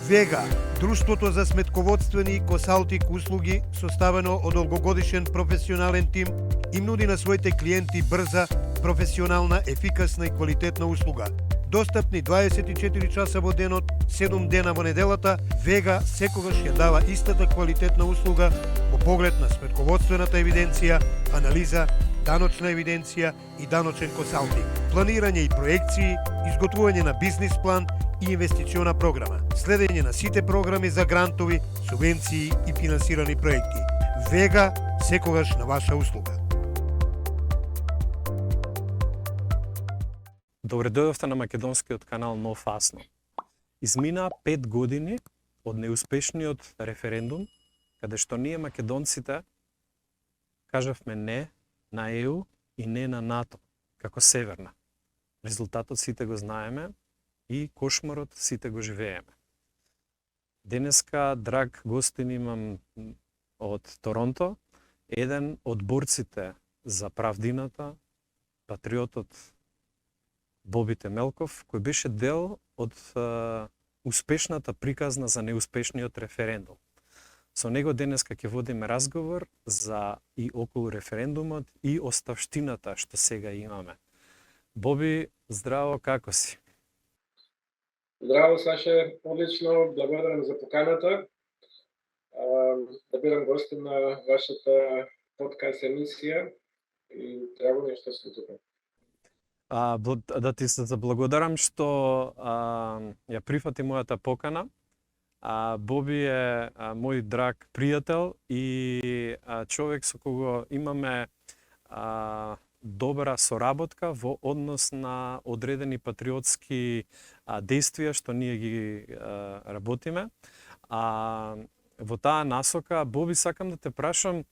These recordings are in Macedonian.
Вега, друштвото за сметководствени и консалтинг услуги, составено од долгогодишен професионален тим, им нуди на своите клиенти брза, професионална, ефикасна и квалитетна услуга. Достапни 24 часа во денот, 7 дена во неделата, Вега секогаш ја дава истата квалитетна услуга во поглед на сметководствената евиденција, анализа, даночна евиденција и даночен консалтинг, планирање и проекции, изготвување на бизнис план и инвестициона програма, следење на сите програми за грантови, субвенции и финансирани проекти. Вега секогаш на ваша услуга. Добре дојдовте на македонскиот канал Нов Асно. Измина 5 години од неуспешниот референдум, каде што ние македонците кажавме не на ЕУ и не на НАТО, како Северна. Резултатот сите го знаеме и кошмарот сите го живееме. Денеска драг гостин имам од Торонто, еден од борците за правдината, патриотот Боби Темелков, кој беше дел од успешната приказна за неуспешниот референдум. Со него денеска ќе водиме разговор за и околу референдумот и оставштината што сега имаме. Боби, здраво, како си? Здраво, Саше, одлично, благодарам за поканата. Да бидам гостин на вашата подкаст емисија и драго ми е што сум тука. Да ти се заблагодарам што ја прифати мојата покана. Боби е мој драг пријател и човек со кого имаме добра соработка во однос на одредени патриотски действија што ние ги работиме. Во таа насока, Боби, сакам да те прашам,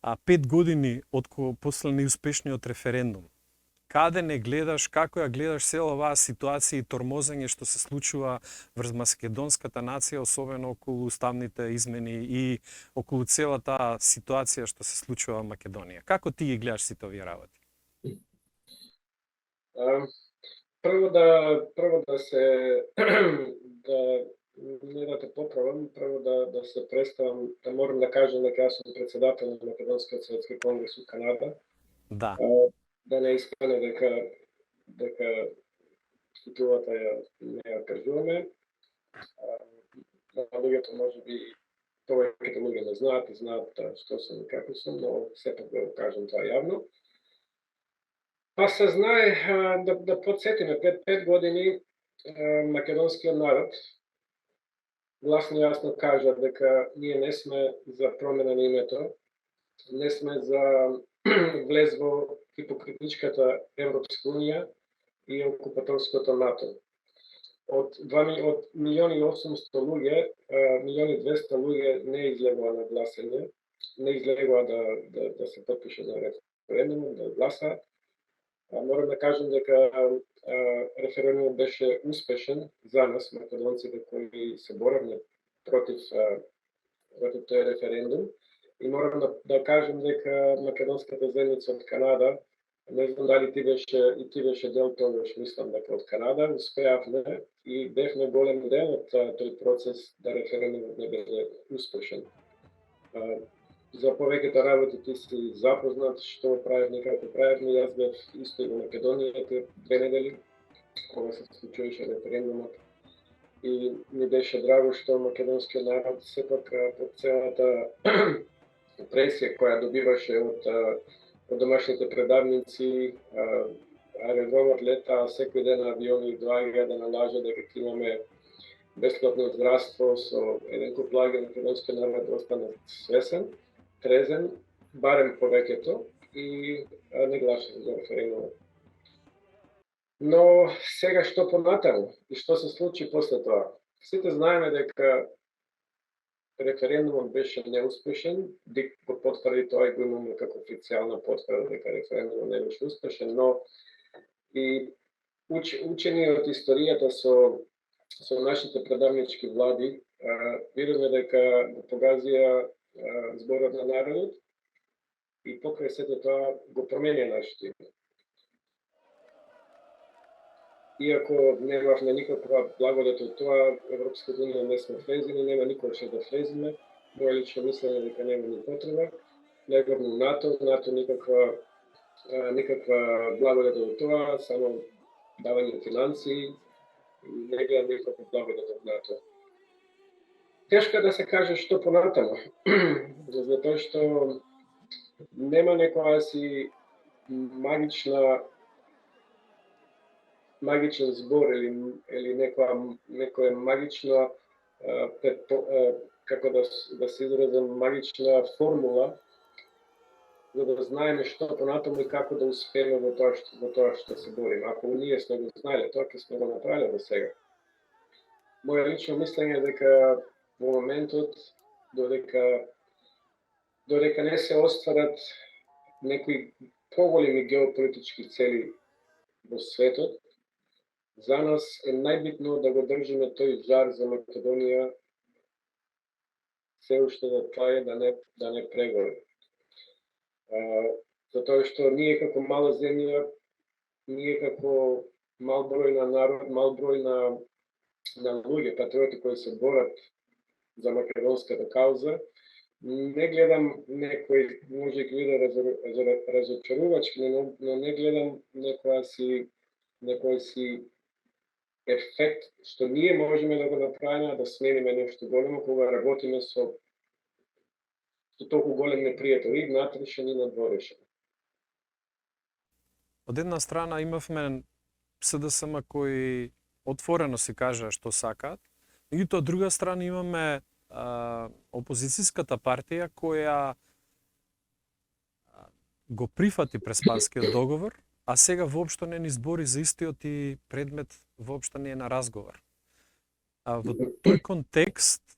5 години од после неуспешниот референдум, каде не гледаш, како ја гледаш цела оваа ситуација и тормозење што се случува врз македонската нација, особено околу уставните измени и околу цела таа ситуација што се случува во Македонија? Како ти ги гледаш сите овие работи? Прво да се не да те поправам, прво да се представам, да морам да кажам дека јас сум председател на Македонскиот светски конгрес од Канада. Да. Да не испане дека титулата не ја кажуваме. Луѓето можеби повеќето луѓе не знаат и знаат што сум и како сум, но сепак да го кажам тоа јавно. Па се знае, да подсетиме, пред 5 години македонскиот народ гласно и јасно кажа дека ние не сме за промена на името, не сме за влез во хипокритичката Европска унија и окупаторското НАТО. Од 1.800.000 луѓе, 1.200.000 луѓе не излегува на гласање, не излегува да се потпише на референдум, да гласаат. Морам да кажам дека референдумот беше успешен за нас, македонците кои се боравме против тој референдум. И морам да кажам дека македонската заедница од Канада, не знам дали ти беше дел тогаш, мислам дека од Канада, успеавме и бевме голем дел од тој процес да референдумот не биде успешен. За повеќето работи ти си запознат што правевме, како правевме. Јас бев исто и во Македонија 2 недели, кога се случуваше референдумот. И ми беше драго што македонскиот народ сепак под целата пресија која добиваше од домашните предавници, аеродромот лета, секој ден авиони доаѓа да налажа дека имаме бесплатно здравство, со еден куп лаги македонскиот народ остана свесен, трезен, барем повеќето, и не гласува за референдумот. Но сега што понатаму и што се случи после тоа? Сите знаеме дека референдумот беше неуспешен, ДИК го потврди тоа и го имаме како официјална потврда дека референдумот не беше успешен, но и учени од историјата со нашите предавнички влади, видиме дека го погазија зборот на народот и покрај сето тоа го променија нашето име. иако немавме никаква благодет од тоа, Европската унија не сме влезени, нема никој што да влеземе, моје лично мислење дека нема ни потреба, неговно НАТО никаква благодет од тоа, само давање финансии, не гледам никаква благодет од НАТО. Тешко да се каже што понатамо, затоа што нема некоја си магичен збор или некоја магично како да се изразам, магична формула за да знаеме што понатаму и како да успееме во тоа што се бориме. Ако ние сме го знаеле тоа, ќе сме го направиле до сега. Моје лично мислење е дека во моментот додека не се остварат некои поголеми геополитички цели во светот, за нас е најбитно да го држиме тој жар за Македонија се уште да трае, да не прегори. Затоа што ние како мала земја, ние како мал број на народ, мал број на луѓе, патриоти кои се борат за македонската кауза, не гледам некој, може ќе биде разочарувачки, но не гледам некој си ефект што ние можеме да го направиме, да смениме нешто големо кога работиме со толку голем непријател и внатрешен и надворешен. Од една страна имавме СДСМ кои отворено си кажа што сакаат, меѓутоа од друга страна имаме опозицијската партија која го прифати Преспанскиот договор, а сега воопшто не ни збори за истиот и предмет воопшто не е на разговор. Во тој контекст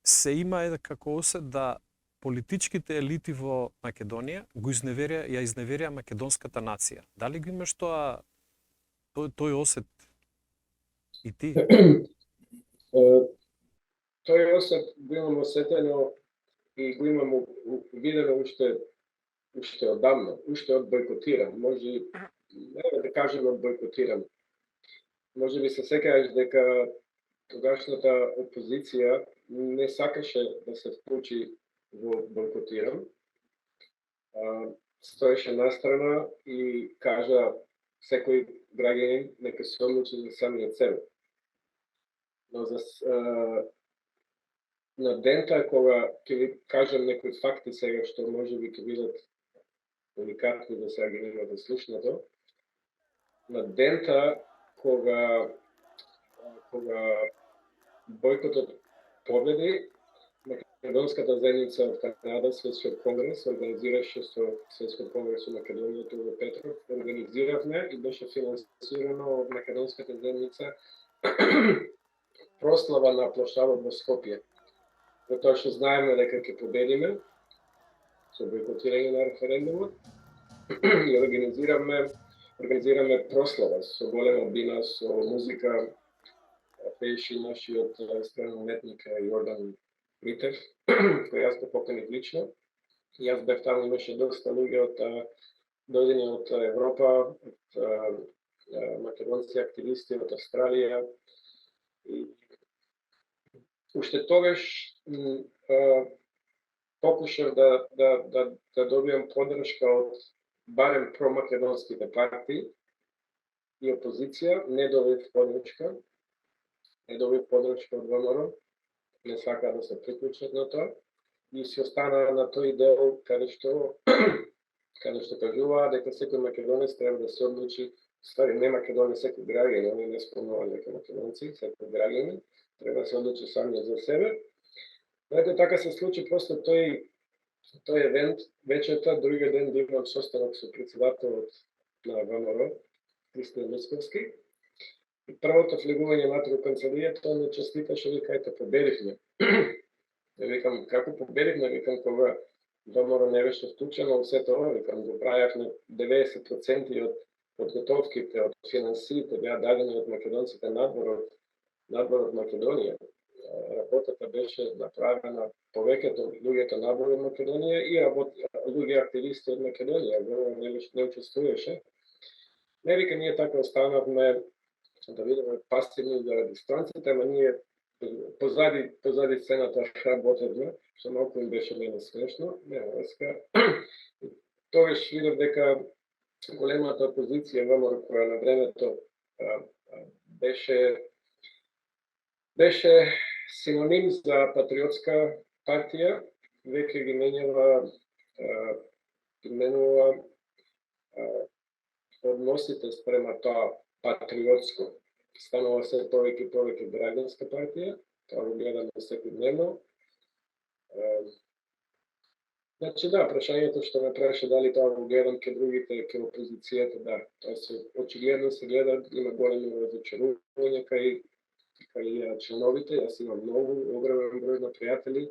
се има како осет да политичките елити во Македонија ја изневерија македонската нација. Дали го имаш тој осет и ти? Тој осет го имам осетено и го имам видено уште одамна, уште од бойкотиран, може не да кажем од бойкотиран. Може би се сеќаваш дека тогашната опозиција не сакаше да се вклучи во бойкотиран. Стоеше настрана и кажа секој граѓанин нека се одлучи за самиот себе. Но на дента кога ќе ви кажам некои факти сега што може би ќе бидат уникатни да сега ги немате слушнато, на дента кога бојкотот победи, Македонската заедница од Канада, Светскиот конгрес, организираше со Светскиот конгрес во Македонија во Петров, организиравме и беше финансирано од Македонската заедница прослава на площадот во Скопје. Затоа што знаеме дека ќе победиме со бойкотирање на референдумот и организираме прослава со голема бина, со музика, пееше нашиот стран уметник Јордан Митев, кој јас го поканих лично. Јас бев таму, имаше доста луѓе дојдени од Европа, од македонски активисти од Австралија. И уште тогаш покушав да добиам поддршка од барем промакедонските партии и опозиција, не добив поддршка од ВМРО, не сака да се приклучат на тоа и се остана на тој дел каде што кажуваа дека секој македонец треба да се одлучи, ствари не македонец, секој граѓанин, они не спомнуваа дека македонци, секој граѓанин треба да се одлучи самиот за себе. Ето така се случи просто тој евент, вечерта, другиот ден да имам состанок со председателот на ВМРО, Кристијан Мицковски. И првото влегување внатре во канцеларијата, он ме честиташе, вика, ете, победивме. Ја викам, како победивме, викам, кога ВМРО не беше вклучено во сето ова, викам, го правевме 90% од подготовките, од финансиите беа дадени од македонците надвор од Македонија. Работата беше направена повеќето луѓето надвор од Македонија и луѓе активисти од Македонија, не учествуваше. Не вика, ние така останавме да видиме пасивни заради странците, ама ние позади сцената работевме, што малку им беше мене смешно, нема врска. Тогаш видов дека големата опозиција ВМРО која на времето беше синоним за патриотска партија, веќе ги менува односите спрема тоа патриотско. Станува се повеќе и повеќе граѓанска партија, тоа го гледаме секојдневно. Значи да, прашањето што ме праше дали тоа го гледам ке другите, ке опозицијата, да, тоа се очигледно се гледа, има големи разочарувања кај членовите. Јас имам многу огромен број на пријатели,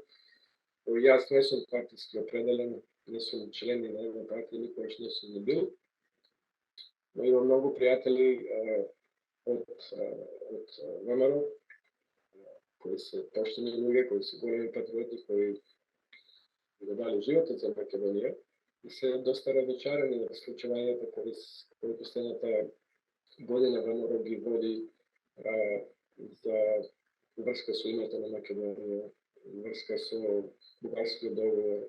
јас не сум партиски определен, не сум член ни на една партија, никогаш не сум ни бил, но имам многу пријатели од ВМРО, кои се поштени луѓе, кои се големи патриоти, кои го дали животот за Македонија и се доста разочарани на случувањата кои последната година ВМРО ги води за врска со името на Македонија, врска со бугарскиот договор,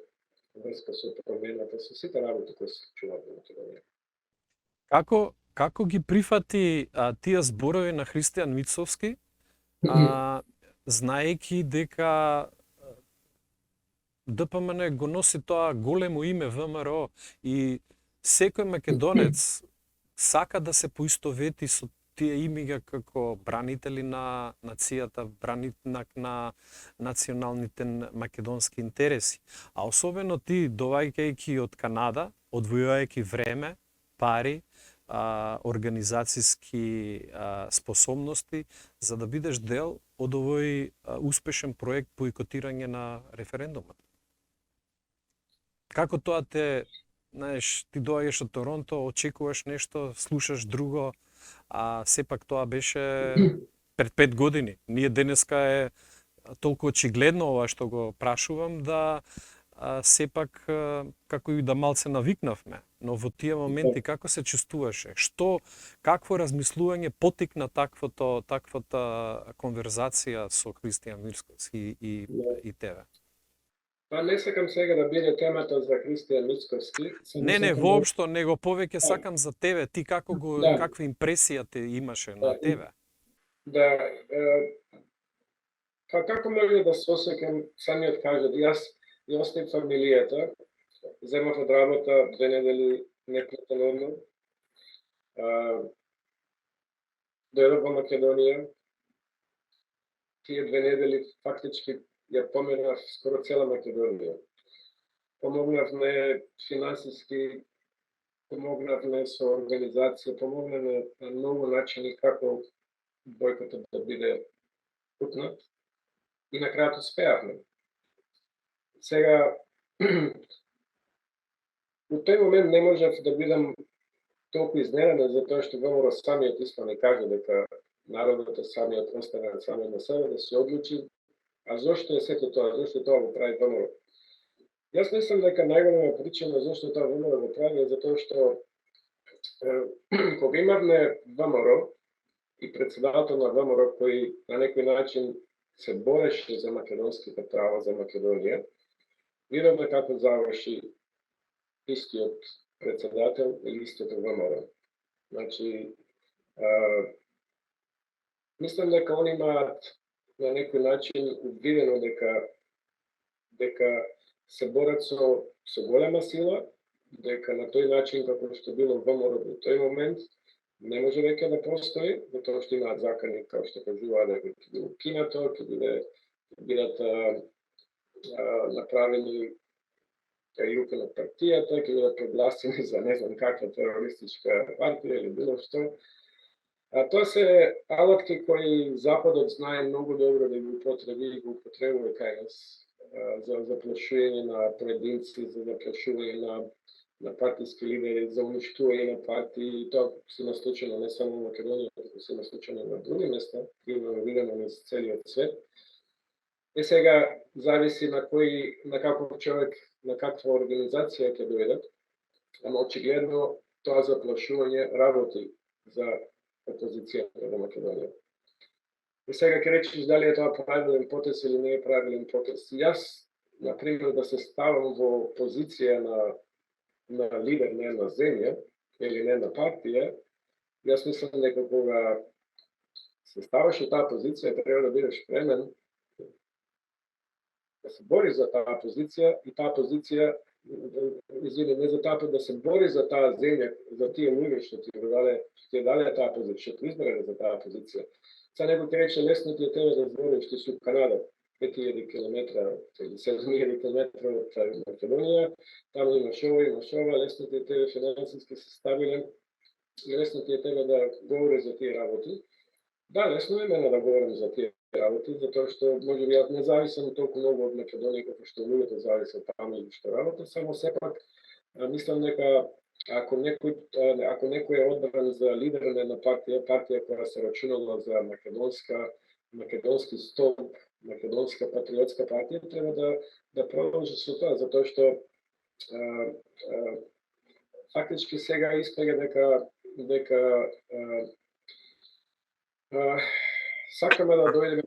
врска со промената, со сите работи кои се случуваат во Македонија. Како ги прифати тие зборови на Христијан Мицовски, знаејќи дека ДПМН го носи тоа големо име ВМРО и секој македонец сака да се поистовети со тие имиња како бранители на нацијата, бранитник на националните македонски интереси. А особено ти, доваѓајќи од Канада, одвојувајќи време, пари, организацијски способности, за да бидеш дел од овој успешен проект бойкотирање на референдумот. Како тоа те, знаеш, ти доаѓаш од Торонто, очекуваш нешто, слушаш друго, а сепак тоа беше пред 5 години. Ние денеска е толку очигледно ова што го прашувам да сепак како и да малце навикнавме. Но во тие моменти како се чувствуваше? Какво размислување потикна таквата конверзација со Христијан Мицовски и тебе? Па не сакам сега да биде темата за Христијан Мицовски. Не, воопшто, него повеќе сакам за тебе. Ти каква импресија те имаше на тебе? Да, па како може да се осеќам, самиот кажат, јас и оставив фамилијата, земав од работа 2 недели неплатено, дојдов во Македонија, тие 2 недели фактички ја поминав скоро цела Македонија. Помогнавме финансиски, помогнавме со организација, помогнавме на многу начини како бојкотот да биде путнат и на крајот успеавме. Сега, у тој момент не можев да бидам толку изненаден затоа што ВМРО самиот исто не кажа дека народот самиот оставен самиот на себе да се одлучи. А зошто е сето тоа? Зошто тоа го прави ВМРО? Јас мислам дека најголема причина зошто тоа ВМРО го прави е затоа што кога имавме ВМРО и председател на ВМРО кој на некој начин се бореше за македонските права за Македонија, видовме како заврши истиот председател или истиот ВМРО. Значи, мислам дека они имаат на некој начин видено дека се борат со голема сила, дека на тој начин како што било ВМРО во тој момент не може веќе да постои, затоа што имаат закони како што кажуваат дека ќе биде укинато, ќе бидат направени и укинат партијата, ќе бидат прогласени за не знам каква терористичка партија или било што. Тоа се алатки кои Западот знае многу добро да ги употреби и го употребува кај нас за заплашување на поединци, за заплашување на партиски лидери, за уништување на партии, и тоа се наслучено не само во Македонија, туку се наслучено на други места, имаме видено низ целиот свет. И сега зависи на каков човек, на каква организација ќе дојдат, ама очигледно тоа заплашување работи за опозицијата во Македонија. И сега ќе речеш дали е тоа правилен потез или не е правилен потез. Јас, например, да се ставам во позиција на лидер на една земја или на една партија, јас мислам дека кога се ставаш во таа позиција, треба да бидеш спремен да се бори за таа позиција и таа позиција, не за таа, да се бори за таа земја, за тие луѓе што ти даде таа позиција, што ти избрале за таа позиција. Сега некој ќе рече лесно ти е тебе да збориш, ти си у Канада, 5000 километра или 7000 километра од Македонија, таму имаш ова, лесно ти е тебе финансиски се стабилен, и лесно ти е тебе да говориш за тие работи. Да, лесно е мене да говорам за тие работи, затоа што можеби јас не зависам толку многу од Македонија како што луѓето зависат таму или што работат, само сепак мислам дека ако некој е одбран за лидер на една партија која се рачунала за македонски столб, македонска патриотска партија, треба да продолжи со тоа, затоа што фактички сега испаѓа дека сакаме да дојдеме,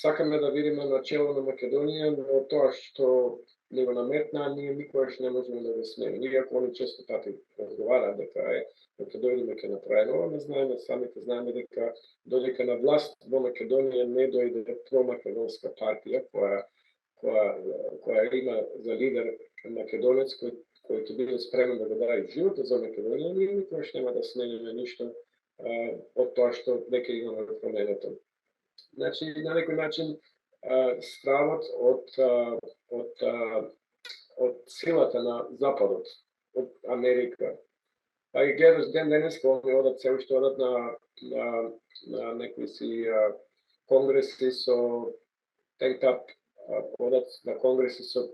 сакаме да видиме начело на Македонија, но тоа што не го наметнаа, ние никогаш не можеме да го смениме. Иако они често пати разговараат дека кога дојдеме ќе направиме ова, не знаеме, самите знаеме дека додека на власт во Македонија не дојде промакедонска партија која има за лидер македонец кој ќе биде спремен да го даде животот за Македонија, ние никогаш нема да смениме ништо од тоа што веќе имаме променето. Значи, на некој начин, стравот од силата на Западот, од Америка, па ги гледаш ден денеска, они одат се уште одат на некои си конгреси со тенкап, одат на конгреси со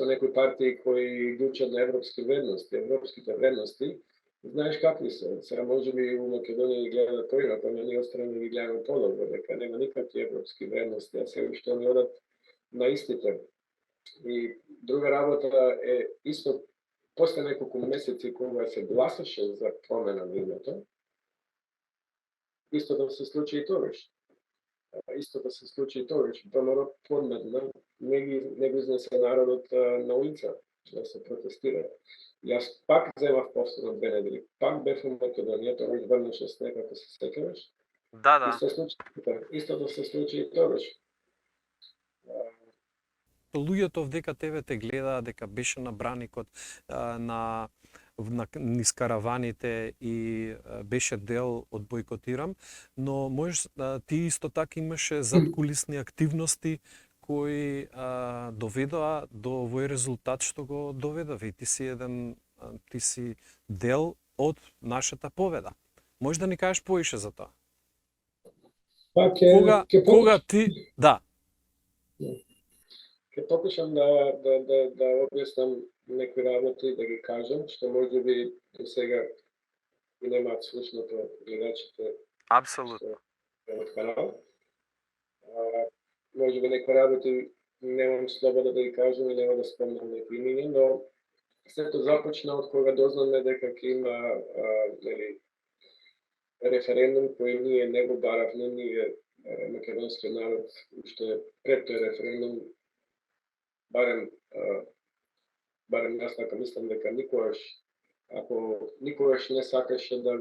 некои партии кои ги учат на европски вредности, европските вредности. Знаеш какви се? Сега можеби у Македонија ги гледаат поинаку, но ние отстрани ги гледаме подобро, дека нема никакви европски вредности, а се уште они одат на истите. И друга работа е исто после неколку месеци кога се гласаше за промена на името, исто да се случи и тогаш. ВМРО подмедна, не го изнесе народот на улица да се протестира. Јас пак земав посла 2 недели, пак бев во Македонија, тогаш врнеше снег, ако се сеќаваш. Да. Истото се случи и тогаш. Луѓето вдека тебе те гледаат дека беше на браникот низ караваните и беше дел од Бојкотирам, но можеш ти исто така имаше задкулисни активности кои доведоа до овој резултат што го доведоа и ти си дел од нашата победа. Можеш да ни кажеш поише за тоа? Кога ти Ќе покушам да објаснам некои работи, да ги кажам, што можеби до сега и немаат слушното гледачите. Апсолутно. Од канал. Можеби некои работи немам слобода да ги кажам и нема да спомнам некои имиња, но сето започна од кога дознаме дека ќе има референдум кој ние не го баравме, ние македонскиот народ, уште пред тој референдум, барем јас така мислам дека никогаш не сакаше да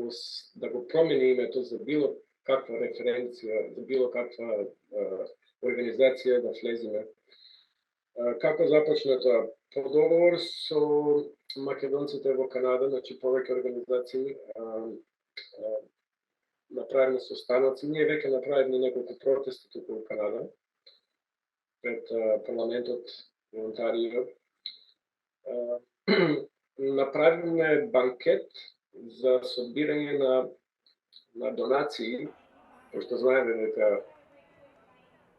го промени името за било каква референција, за било каква организација да влеземе. Како започна тоа? По договор со македонците во Канада, значи повеќе организации, направени состаноци. Ние веќе направивме неколку протести туку во Канада пред парламентот во Онтарио. Направивме банкет за собирање на донации, пошто знаеме дека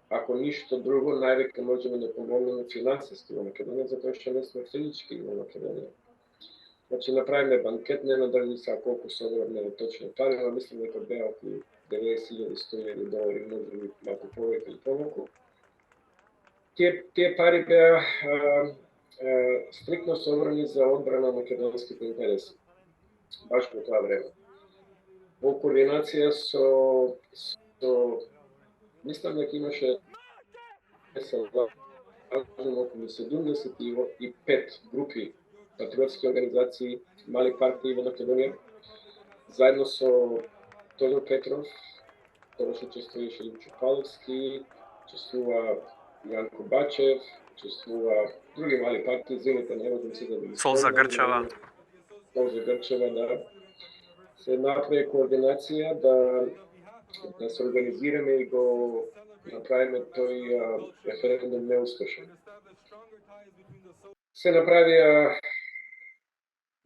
ако ништо друго, највеќе можеме да помогнеме финансиски во Македонија, затоа што не сме физички во Македонија. Значи, направиме банкет, не надржи сега колку собравме точно пари, но мислам дека беа околу $90,000, можеби малку повеќе или помалку. Тие пари беа стриктно собрани за одбрана на македонските интереси. баш во тоа време. Во координација со мислам дека имаше околу 75 групи патриотски организации, мали партии во Македонија, заедно со Тодор Петров, тогаш учествуваше Ильчо Палевски, учествува Јанко Бачев, учествува други мали партии, зените не можам се да ги Солза Грчева. Солза Грчева, да. Се направи координација да се организираме и го направиме тој референдум неуспешен. Се направија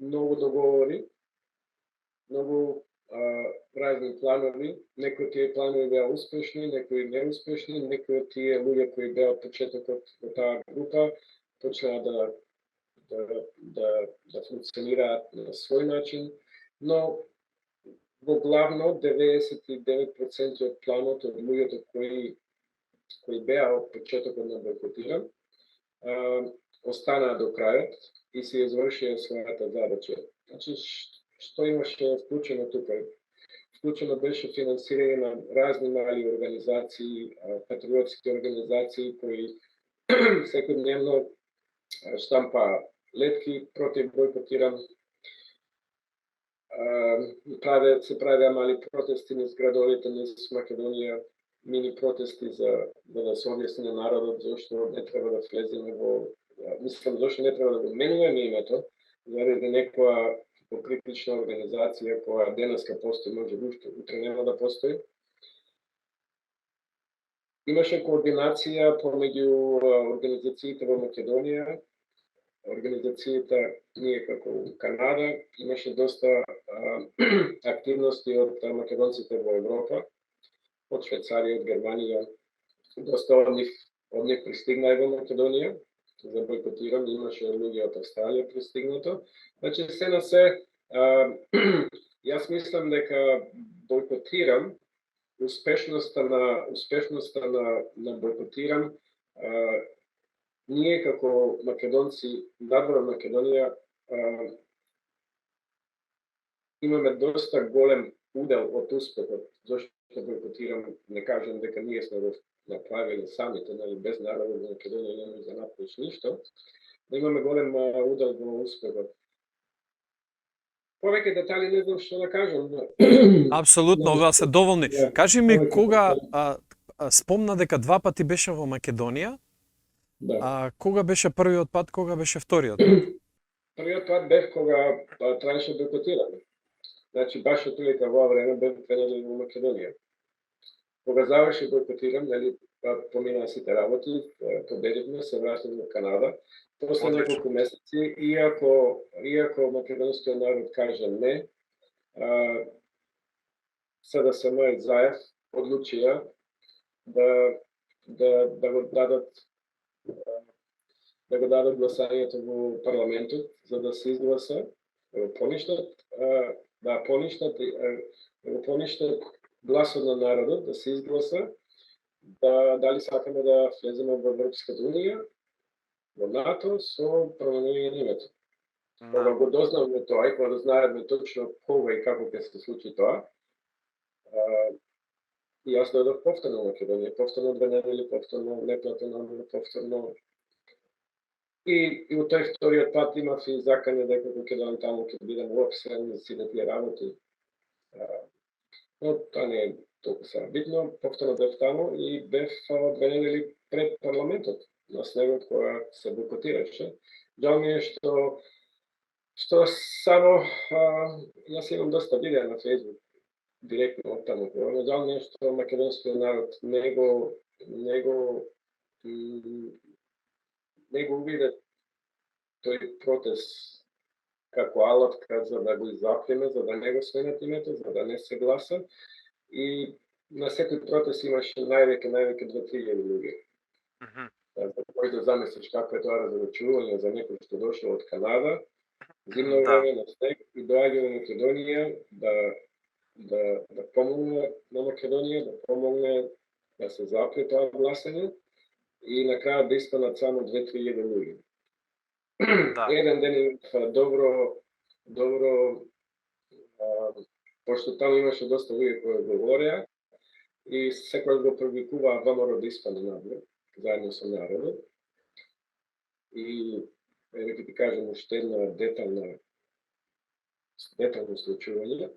многу договори, многу разни планови, некои од тие планови беа успешни, некои неуспешни, некои од тие луѓе кои беа од почетокот во таа група почнаа да функционираат на свој начин, но во главно 99% од планот од луѓето кои беа од почетокот на бойкотиран, останаа до крајот и се извршија својата задача. Значи, што имаше вклучено тука? Вклучено беше финансирање на разни мали организации, патриотски организации кои секојдневно штампаа летки против бойкотиран. Се правеа мали протести низ градовите низ Македонија, мини протести за да се објасни на народот зашто не треба да влеземе во, мислам зашто не треба да го менуваме името, заради некоја покритична организација која денеска постои, може би утре нема да постои. Имаше координација помеѓу организациите во Македонија, организацијата ние како Канада, имаше доста активности од македонците во Европа, од Швајцарија, од Германија, доста од нив пристигнаа во Македонија за бойкотиран, имаше луѓе од Австралија пристигнато. Значи, се на се, јас мислам дека бойкотиран, успешноста на бойкотиран, ние како македонци надвор од Македонија имаме доста голем удел од успехот, зашто бойкотирам, не кажам дека ние сме го направили самите, нали, без народот на Македонија не може да направиш ништо, но имаме голем удел во успехот. Повеќе детали не знам што да кажам. Апсолутно, ова се доволни. Кажи ми кога спомна дека 2 пати беше во Македонија. Да. Кога беше првиот пат, кога беше вториот пат? Првиот пат бев кога траеше бойкотиране. Значи, баш отприлика во време бев тренер во Македонија. Кога заврши бойкотиран, нели, поминаа сите работи, победивме, се вративме во Канада. После неколку месеци, иако македонскиот народ кажа не, СДСМ и Заев одлучија да го дадат гласањето во парламентот за да се изгласа, да го поништат гласот на народот, да се изгласа, дали сакаме да влеземе во Европската унија, во НАТО, со променување на името. Кога го дознавме тоа и кога знаеме точно кога и како ќе се случи тоа, и јас дојдов повторно во Македонија, повторно 2 недели, повторно неплатено, повторно. И во тој вториот пат имав и закане дека кога ќе дојдам таму ќе бидам уопсен за сите тие работи. Но тоа не е толку сега битно. Повторно бев таму и бев 2 недели пред парламентот на снегот кога се бойкотираше. Жал ми е што само јас имам доста видеа на Facebook директно од таму, но жал ми е што македонскиот народ не го увиде тој протест како алатка за да го изапнеме, за да не го сменат името, за да не се гласа. И на секој протест имаше највеќе 2-3 луѓе. За кој да замислиш како е тоа разрачување за некој што дошол од Канада, зимно време на снег и доаѓа во Македонија да помогне на Македонија, да помогне да се запре тоа гласање и на крајот да истанат само 2-3 луѓе. Еден ден добро пошто таму имаше доста луѓе кои говореа и секој го привикуваа ВМРО да испадне надвор, заедно со народот. И ќе ти кажам уште една детално случување.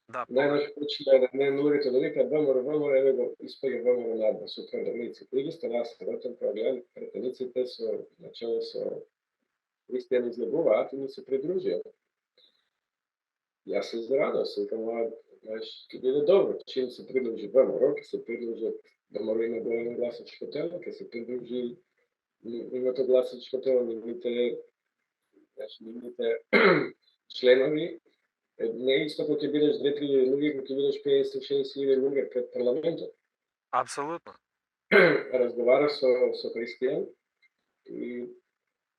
Да, Најнаш почнаа да не луѓето да викаат ВМРО, еве го испаѓа ВМРО надвор со пратеници. И ги станаа сработен проблем, пратениците со начело со христијани излегуваат и не се придружија. Јас се зарадов, се викам, знаеш, ќе биде добро, чим се придружи ВМРО, ќе се придружат, ВМРО има големо гласачко тело, ќе се придружи името гласачко тело, нивните членови. Не е исто кога ќе бидеш 2-3 луѓе, кога ќе бидеш 50-60 луѓе пред парламентот. апсолутно. Разговарав со христијан и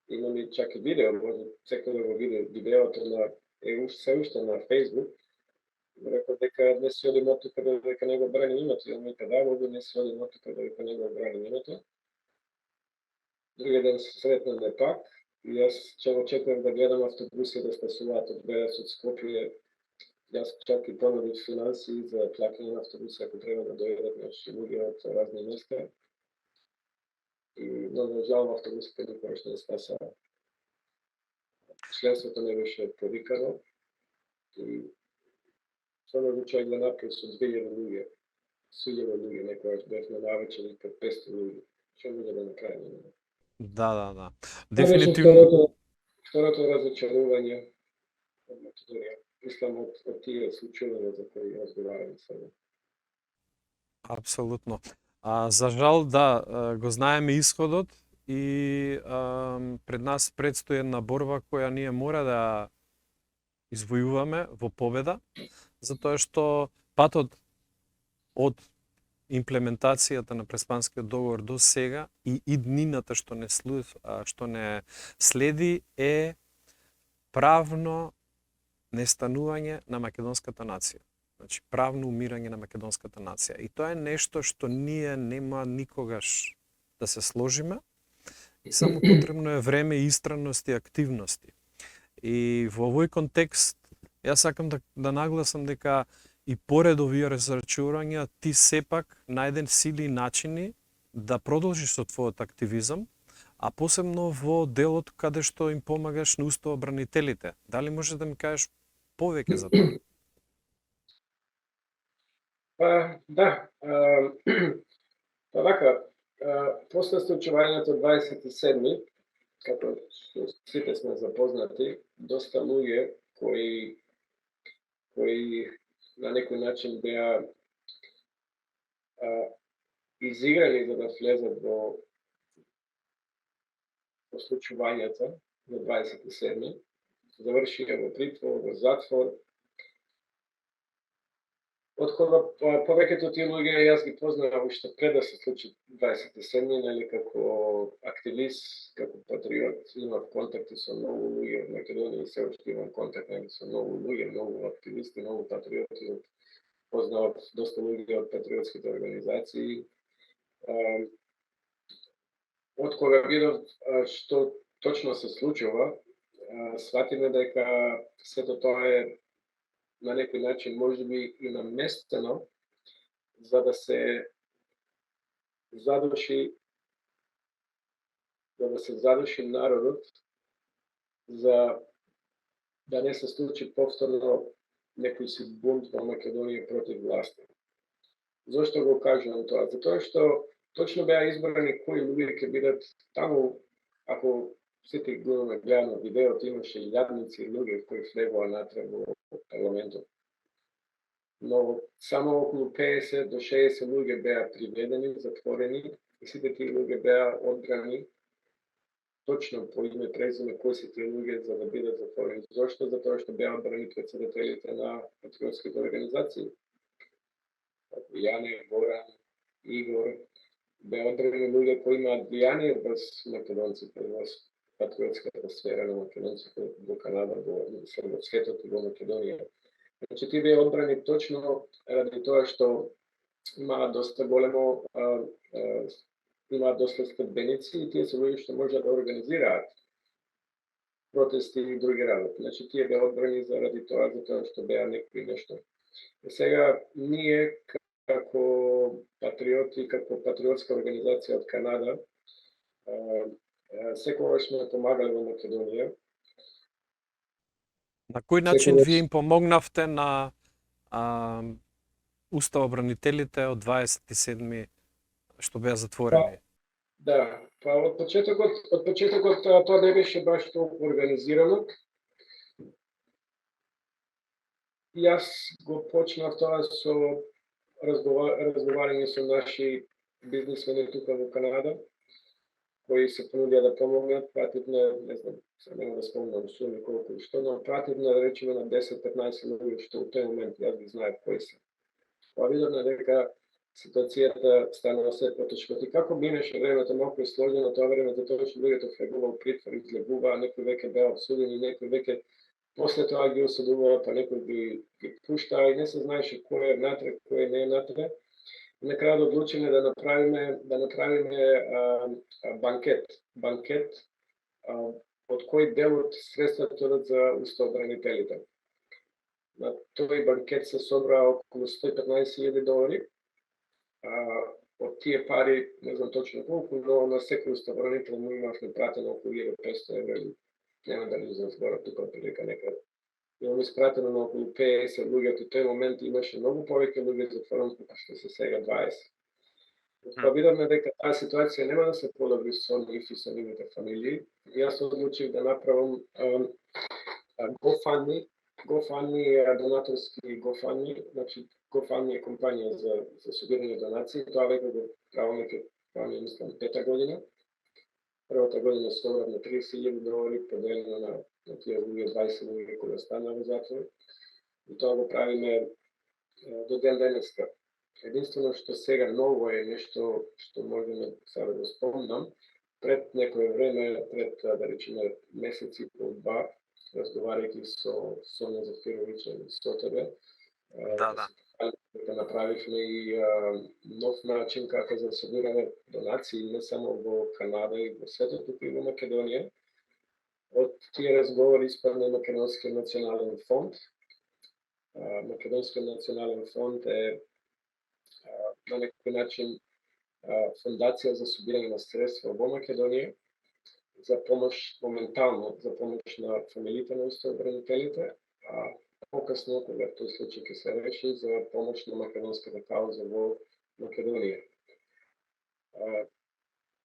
имам и чак и видео, може секој да го види видеото на се уште на Facebook. Рекол дека не се оди мотука дека не го брани името. Ја ми да, може не се оди мотука дека не го брани името. Други ден се сретнаме пак и јас очекувам да гледам автобуси да стасуваат од Бејас од Скопје. Јас чак и понудив финанси за плаќање на автобуси ако треба да дојдат наши луѓе од разни места. И много жалам автобусите никогаш не стасаа. Членството не беше повикано и со многу човек да направи со 2000 луѓе. 1000 луѓе, некојаш бевме навечер и 500 луѓе. Што може да направиме? Да. Това беше Дефинитивно. второто разочарување од Македонија. Мислам од тие случувања за кои разговараме сега. Апсолутно. За жал, да, го знаеме исходот и пред нас предстои една борба која ние мора да извојуваме во победа, затоа што патот од имплементацијата на Преспанскиот договор до сега и иднината што не следи е правно нестанување на македонската нација. Значи, правно умирање на македонската нација. И тоа е нешто што ние нема никогаш да се сложиме. И само потребно е време, истранност и активности. И во овој контекст, јас сакам да нагласам дека и поред овие разрачувања, ти сепак најден сили и начини да продолжиш со твојот активизам, а посебно во делот каде што им помагаш на уставобранителите. Дали можеш да ми кажеш повеќе за тоа? Да. Вака, после случувањето 27, како сите сме запознати, доста луѓе кои на некој начин беа изиграни за да влезат во случувањата на 27, завршија во притвор, во затвор. Од кога повеќето тие луѓе јас ги познавам уште пред да се случи 27, нели како активист, како патриот, имав контакти со многу луѓе од Македонија и се уште имам контакти со многу луѓе, многу активисти, многу патриоти. Познавам доста луѓе од патриотските организации. Од кога видов што точно се случува, сватиме дека сето тоа е на некој начин можеби и наместено за да се задуши народот за да не се случи повторно некој си бунт во Македонија против власта. Зошто го кажувам тоа? Затоа што точно беа избрани кои луѓе ќе бидат таму, ако сите гледаме видеото, имаше илјадници луѓе кои влегоа натре во парламентот. Но само околу 50 до 60 луѓе беа приведени, затворени и сите тие луѓе беа одбрани точно по име презиме кои се тие луѓе за да бидат затворени. Зошто? Затоа што беа одбрани претседателите на патриотските организации. Јане, Горан, Игор, беа одбрани луѓе кои имаат влијание врз македонците, врз патриотската сфера на македонците во Канада, во светот и во Македонија. Значи, тие беа одбрани точно ради тоа што имаат доста големо, имаат доста следбеници и тие се луѓе што можат да организираат протести и други работи. Значи тие беа одбрани заради тоа што беа некои нешто. Сега ние како патриоти, како патриотска организација од Канада, секогаш сме помагали во Македонија. На кој начин Секогаш- вие им помогнавте на а, уставобранителите од 27 што беа затворени? Да, па од почетокот тоа не беше баш толку организирано. Јас го почнав тоа со разговарање со наши бизнисмени тука во Канада, кои се понудија да помогнат, пратив на, не знам, се нема да спомнам суми колку и што, но пратив на, да речеме, на 10-15 луѓе што во тој момент јас ги знаев кои се. Па видовме дека ситуацијата станала се потешко. И како минеше времето, малку е сложено тоа време, затоа што луѓето влегува во притвор, излегуваа, некои веќе беа осудени, некои веќе после тоа ги осудуваа, па некои ги пуштаа и не се знаеше кој е натре, кој не е натре. На крајот одлучиме да направиме банкет од кој дел од средствата одат за уставобранителите. На тој банкет се собраа околу $115,000. Од тие пари, не знам точно колку, но на секој уставобранител му имавме пратено околу €1,500 или нема да не знам збора тука прилика некаде. Имам испратено на околу 50 луѓе, во тој момент имаше многу повеќе луѓе затворени како што се сега 20. Па видовме дека таа ситуација нема да се подобри со нив и со нивните фамилии. Јас одлучив да направам GoFundMe е донаторски GoFundMe, значи GoFundMe е компанија за собирање донации. Тоа веќе го правиме мислам, 5-та година. Првата година собравме $30,000 поделено на тие луѓе, 20 луѓе кои останаа во затвор. И тоа го правиме до ден денеска. Единствено што сега ново е нешто што можеме сега да го спомнам. Пред некое време, пред да речеме месеци и пол-два, разговарајќи со Сонја Зафировиќ и со тебе, Да. Дека направивме и нов начин како за собирање донации не само во Канада и во светот, туку и во Македонија. Од тие разговори испадна Македонскиот национален фонд. Македонскиот национален фонд е на некој начин фондација за собирање на средства во Македонија за помош моментално, за помош на фамилите на уставобранителите, а покасно, кога тој случај ќе се реши, за помош на македонската кауза во Македонија.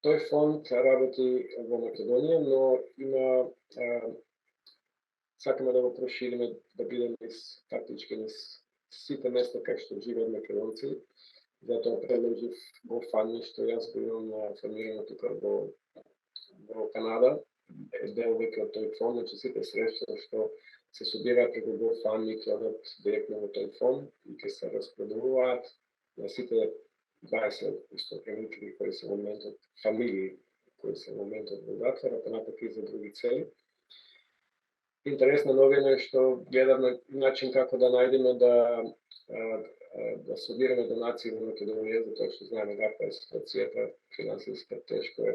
Тој фонд работи во Македонија, но има сакаме да го прошириме да биде фактички низ сите места кај што живеат македонци. Затоа предложив GoFundMe, што јас го имам формирано тука во Канада, дел веќе од тој фонд, значи сите средства што се собираат преку GoFundMe ќе одат директно во тој фонд и ќе се распределуваат на сите 20 уставобранители кои се во моментот, фамилии кои се во моментот во затвор, а натака и за други цели. Интересна новина е што гледаме начин како да најдеме да собираме донации во Македонија, затоа што знаеме каква е ситуацијата, финансиска тешко е,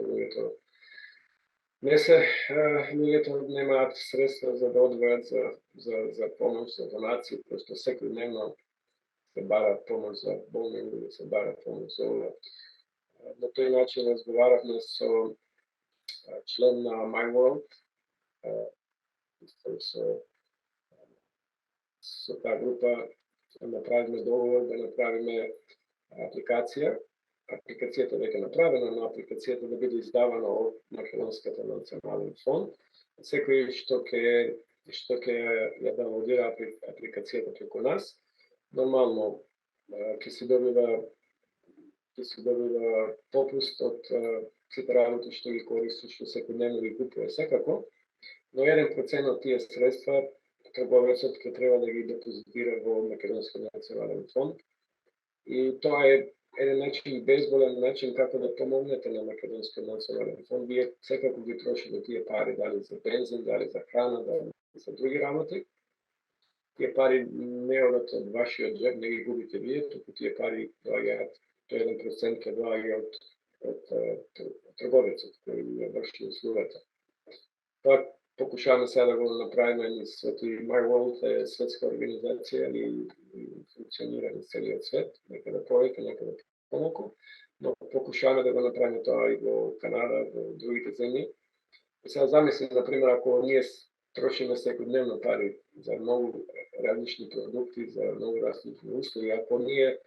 луѓето немаат средства за да одвојат за помош, за донации, пошто секојдневно се бара помош за болни луѓе, се бара помош за ова. На тој начин разговаравме со член на My World, со таа група направиме договор да направиме апликација. Апликацијата веќе направена, но апликацијата да биде издавана од Македонската национален фонд. Секој што ќе ја даунлодира апликацијата преку нас, нормално ќе си добива попуст од сите работи што ги користи, што секојдневно ги купува секако, но 1% од тие средства трговецот ќе треба да ги депозитира во Македонскиот национален фонд. И тоа е еден начин, безболен начин како да помогнете на Македонскиот национален фонд. Вие секако ги трошите тие пари, дали за бензин, дали за храна, дали за други работи. Тие пари не одат од вашиот џеб, не ги губите вие, туку тие пари доаѓаат, тој 1% ќе доаѓа од трговецот кој ја врши услугата. покушаваме сега да го направиме низ свети My World е светска организација и функционира низ целиот свет, некаде повеќе, некаде помалку, но покушаваме да го направиме тоа и во Канада, во другите земји. И сега замисли, на пример, ако ние трошиме секојдневно пари за многу различни продукти, за многу различни услуги, ако ние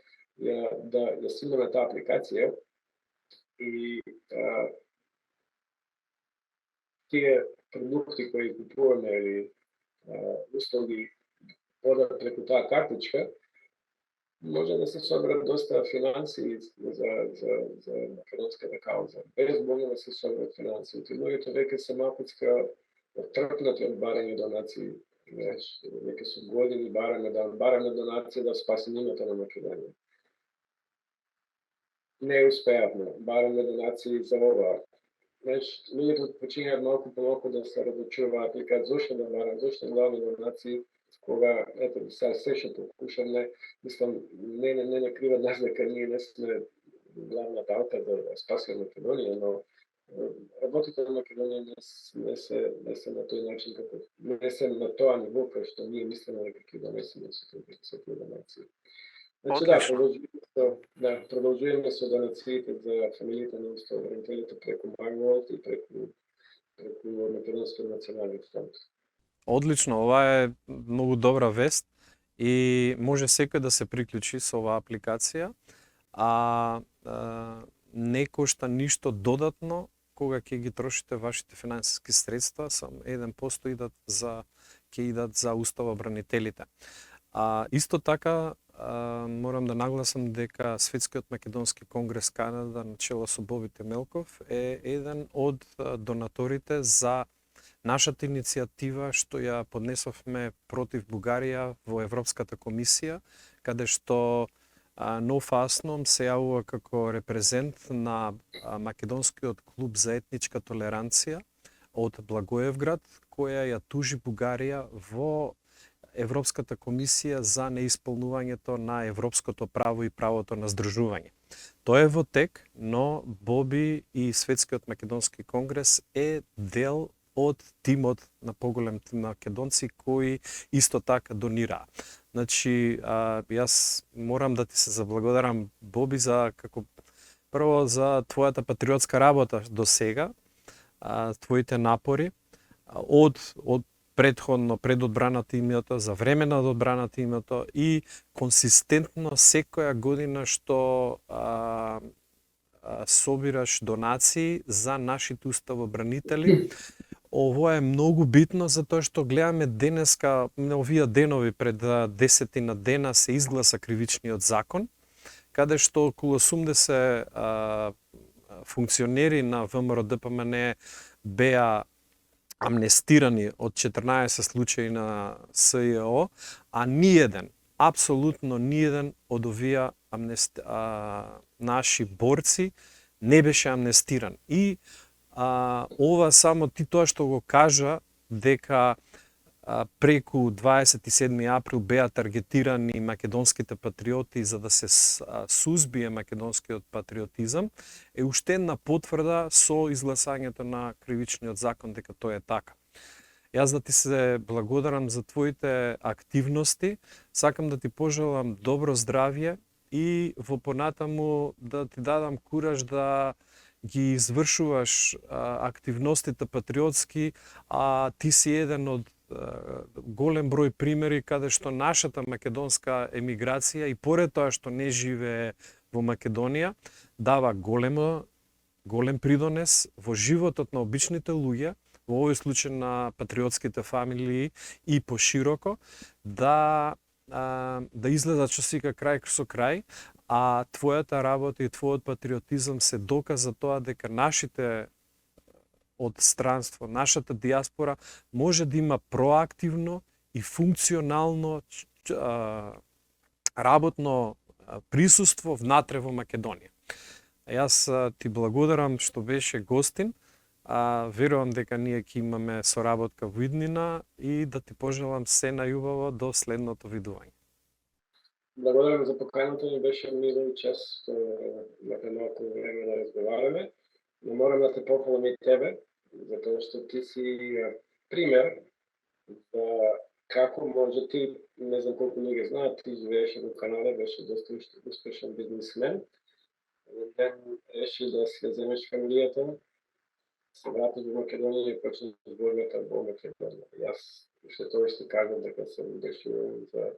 ја симаме таа апликација и тие продукти кои купуваме или услуги одат преку таа картичка, може да се соберат доста финанси за македонската кауза. Безболно да се соберат финансите. Луѓето веќе се малкуцка оттрпнати од барање донации. Веќе со години бараме донации да спасиме името на Македонија. Не успеавме. Бараме донации за ова. Луѓето починаат малку по малку да се разочаруваат и кажат зошто да барам, зошто главни донации, кога ето сега се што покушаме, мислам не накрива нас дека ние не сме главната алка да спасиме Македонија, но работите на Македонија не се на тој начин како не се на тоа ниво кај што ние мислиме дека ќе донесеме со тие донации. Значи продолжуваме со донациите за фамилиите на уставобранителите преку My World и преку Македонскиот национален фонд. Одлично, ова е многу добра вест и може секој да се приклучи со оваа апликација, не кошта ништо додатно кога ќе ги трошите вашите финансиски средства, само 1% ќе идат за уставобранителите. Исто така, морам да нагласам дека Светскиот македонски конгрес Канада на чело со Боби Темелков е еден од донаторите за нашата иницијатива што ја поднесовме против Бугарија во Европската комисија, каде што No Fastnom се јавува како репрезент на Македонскиот клуб за етничка толеранција од Благоевград, која ја тужи Бугарија во Европската комисија за неисполнувањето на европското право и правото на здружување. Тоа е во тек, но Боби и Светскиот македонски конгрес е дел од тимот на поголем тим македонци кои исто така донираа. Значи, јас морам да ти се заблагодарам, Боби, прво за твојата патриотска работа до сега, твоите напори, од предходно пред одбраната името, за време на одбраната името и консистентно секоја година што собираш донации за нашите уставобранители. Ово е многу битно затоа што гледаме денеска, на овие денови пред 10 на дена се изгласа кривичниот закон, каде што околу 80 функционери на ВМРО ДПМН беа амнестирани од 14 случаи на СЈО, а ниеден, апсолутно ниеден од овие наши борци не беше амнестиран. И ова само ти тоа што го кажа дека преку 27 април беа таргетирани македонските патриоти за да се сузбие македонскиот патриотизам, е уште една потврда со изгласањето на кривичниот закон дека тоа е така. Јас да ти се благодарам за твоите активности, сакам да ти пожелам добро здравје и во понатаму да ти дадам кураж да ги извршуваш активностите патриотски, а ти си еден од голем број примери каде што нашата македонска емиграција и поред тоа што не живее во Македонија, дава голем придонес во животот на обичните луѓе, во овој случај на патриотските фамилии и пошироко, да излезат што сика крај со крај, а твојата работа и твојот патриотизам се доказа тоа дека нашите од странство, нашата диаспора може да има проактивно и функционално работно присуство внатре во Македонија. Јас ти благодарам што беше гостин, верувам дека ние ќе имаме соработка во иднина и да ти пожелам се најубаво до следното видување. Благодарам за поканата, ми беше мило чест имате малку време да разговараме. Но морам да те похвалам и тебе, затоа што ти си пример за како може ти, не знам колку луѓе знаат, ти живееше во Канада, беше доста успешен бизнисмен. Еден ден реши да се земеш фамилијата, се вратиш во Македонија и почнеш борбата во Македонија. Јас уште тоа што кажам дека се удешувам за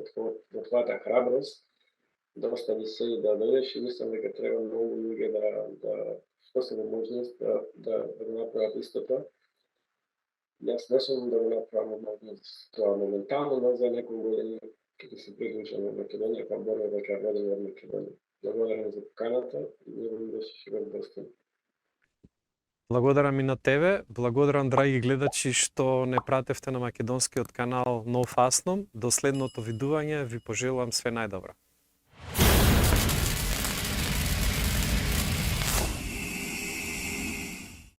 твојата храброст да оставиш се и да дојдеш и мислам дека треба многу луѓе да посебна можност да го направат истото. Јас не сум да го направам можност тоа моментално, но за некој години ќе се приклучам во Македонија, па борба дека водим од Македонија. Благодарам за поканата и верувам да ќе живеам достойно. Благодарам и на тебе, благодарам драги гледачи што не пратевте на македонскиот канал No Fastnom. До следното видување ви пожелувам све најдобро.